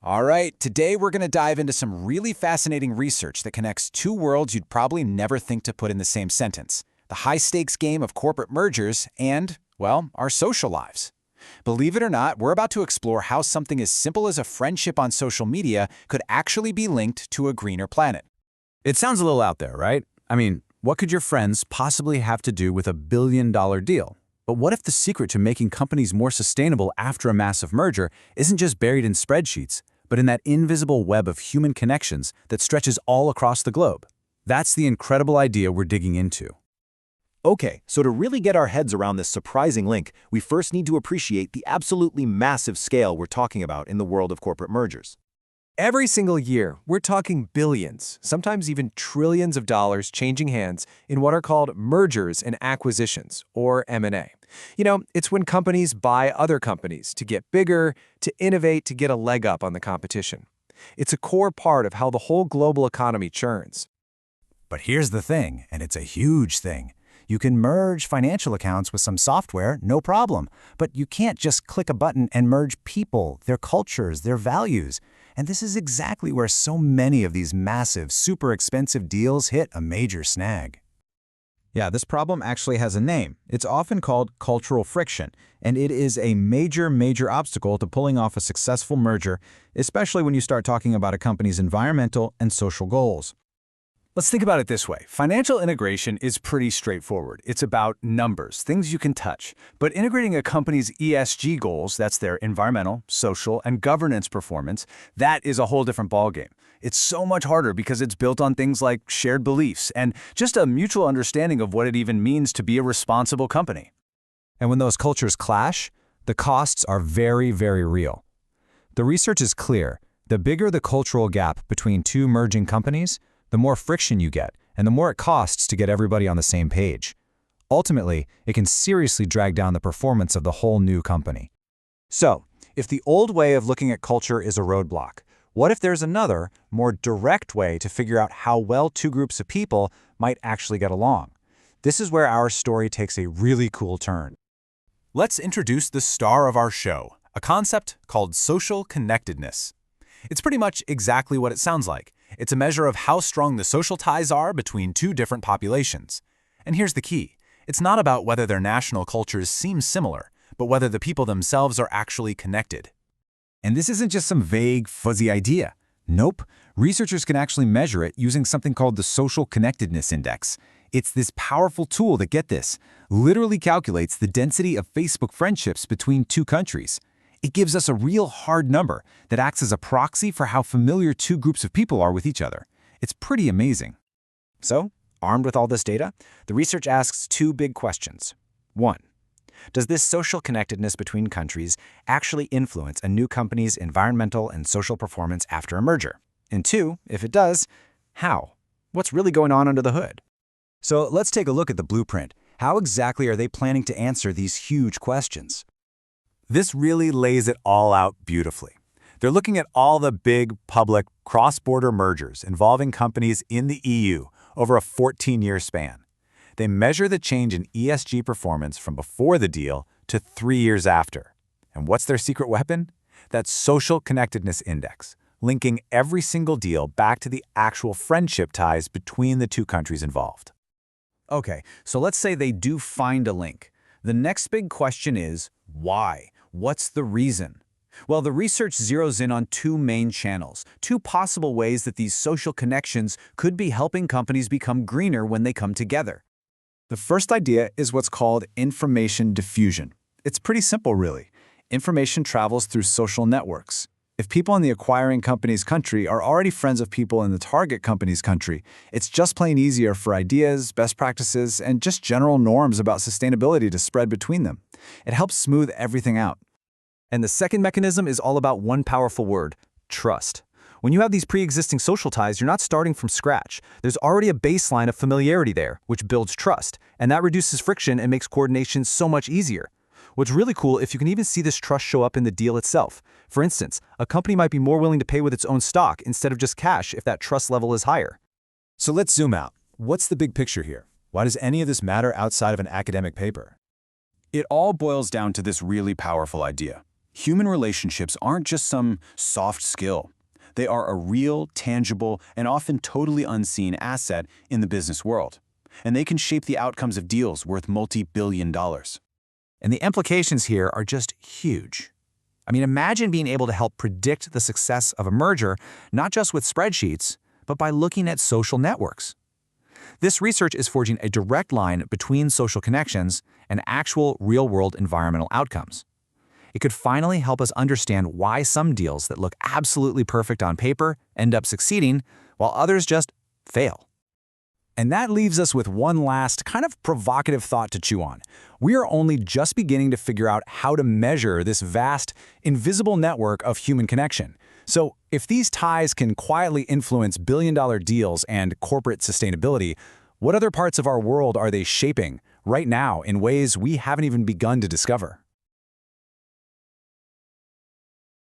All right, today we're going to dive into some really fascinating research that connects two worlds you'd probably never think to put in the same sentence. The high-stakes game of corporate mergers and, well, our social lives. Believe it or not, we're about to explore how something as simple as a friendship on social media could actually be linked to a greener planet. It sounds a little out there, right? I mean, what could your friends possibly have to do with a billion-dollar deal? But what if the secret to making companies more sustainable after a massive merger isn't just buried in spreadsheets, but in that invisible web of human connections that stretches all across the globe? That's the incredible idea we're digging into. Okay, so to really get our heads around this surprising link, we first need to appreciate the absolutely massive scale we're talking about in the world of corporate mergers. Every single year, we're talking billions, sometimes even trillions of dollars changing hands in what are called mergers and acquisitions, or M&A. You know, it's when companies buy other companies to get bigger, to innovate, to get a leg up on the competition. It's a core part of how the whole global economy churns. But here's the thing, and it's a huge thing. You can merge financial accounts with some software, no problem. But you can't just click a button and merge people, their cultures, their values. And this is exactly where so many of these massive, super expensive deals hit a major snag. Yeah, this problem actually has a name. It's often called cultural friction, and it is a major obstacle to pulling off a successful merger, especially when you start talking about a company's environmental and social goals. Let's think about it this way. Financial integration is pretty straightforward. It's about numbers, things you can touch. But integrating a company's ESG goals, that's their environmental, social, and governance performance, that is a whole different ballgame. It's so much harder because it's built on things like shared beliefs and just a mutual understanding of what it even means to be a responsible company. And when those cultures clash, the costs are very real. The research is clear. The bigger the cultural gap between two merging companies, the more friction you get, and the more it costs to get everybody on the same page. Ultimately, it can seriously drag down the performance of the whole new company. So, if the old way of looking at culture is a roadblock, what if there's another, more direct way to figure out how well two groups of people might actually get along? This is where our story takes a really cool turn. Let's introduce the star of our show, a concept called social connectedness. It's pretty much exactly what it sounds like. It's a measure of how strong the social ties are between two different populations. And here's the key. It's not about whether their national cultures seem similar, but whether the people themselves are actually connected. And this isn't just some vague, fuzzy idea. Nope, researchers can actually measure it using something called the Social Connectedness Index. It's this powerful tool that, get this, literally calculates the density of Facebook friendships between two countries. It gives us a real hard number that acts as a proxy for how familiar two groups of people are with each other. It's pretty amazing. So, armed with all this data, the research asks two big questions. 1. Does this social connectedness between countries actually influence a new company's environmental and social performance after a merger? And 2, if it does, how? What's really going on under the hood? So let's take a look at the blueprint. How exactly are they planning to answer these huge questions? This really lays it all out beautifully. They're looking at all the big, public, cross-border mergers involving companies in the EU over a 14-year span. They measure the change in ESG performance from before the deal to 3 years after. And what's their secret weapon? That Social Connectedness Index, linking every single deal back to the actual friendship ties between the two countries involved. Okay, so let's say they do find a link. The next big question is, why? What's the reason? Well, the research zeroes in on two main channels, two possible ways that these social connections could be helping companies become greener when they come together. The first idea is what's called information diffusion. It's pretty simple, really. Information travels through social networks. If people in the acquiring company's country are already friends of people in the target company's country, it's just plain easier for ideas, best practices, and just general norms about sustainability to spread between them. It helps smooth everything out. And the second mechanism is all about one powerful word: trust. When you have these pre-existing social ties, you're not starting from scratch. There's already a baseline of familiarity there, which builds trust, and that reduces friction and makes coordination so much easier. What's really cool if you can even see this trust show up in the deal itself. For instance, a company might be more willing to pay with its own stock instead of just cash if that trust level is higher. So let's zoom out. What's the big picture here? Why does any of this matter outside of an academic paper? It all boils down to this really powerful idea. Human relationships aren't just some soft skill. They are a real, tangible, and often totally unseen asset in the business world. And they can shape the outcomes of deals worth multi-billion dollars. And the implications here are just huge. I mean, imagine being able to help predict the success of a merger, not just with spreadsheets, but by looking at social networks. This research is forging a direct line between social connections and actual real-world environmental outcomes. It could finally help us understand why some deals that look absolutely perfect on paper end up succeeding, while others just fail. And that leaves us with one last kind of provocative thought to chew on. We are only just beginning to figure out how to measure this vast, invisible network of human connection. So if these ties can quietly influence billion-dollar deals and corporate sustainability, what other parts of our world are they shaping right now in ways we haven't even begun to discover?